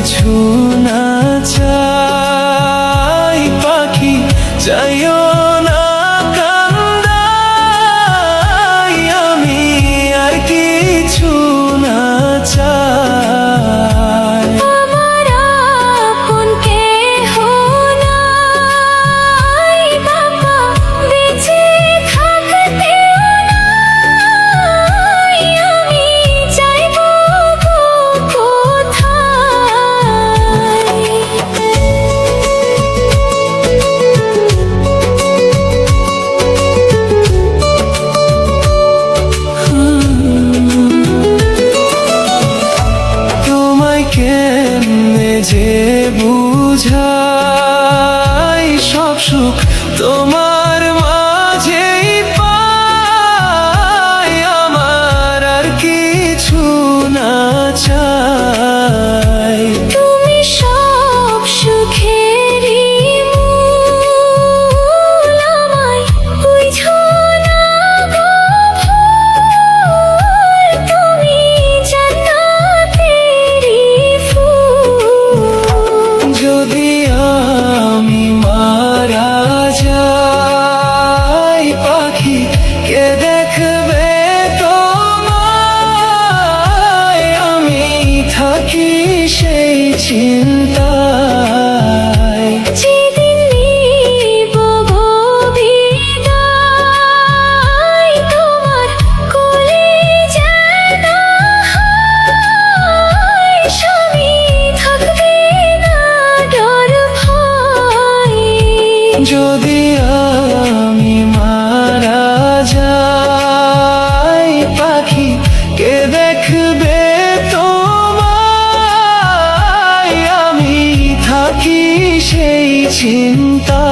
কিছু না চাই পাখি, যাইও না কান্দাই, আমি আর কিছু না চাই। আমার আপন কেহ নাই বাবা, বেঁচে থাকতেও নাই, আমি যাইব গো কোথায়। তোমায় কেমনে যে বুঝাই, সব সুখ তোমার মাঝেই পাই, আমার আর কিছু না চাই। তুমি সব সুখেরই মূল, আমায় বুঝো না গো ভুল, তুমি জান্নাতেরই ফুল। যদি আমি মারা যাই পাখি, কে দেখবে তোমায়, আমি থাকি সেই চিন্তায়। যেদিন নিব গো বিদায়, তোমার কোলে যেন হয়, স্বামী থাকবে না ডর ভয়। যদি আমি মারা যাই পাখি, কে দেখবে তোমায়, আমি থাকি সেই চিন্তা।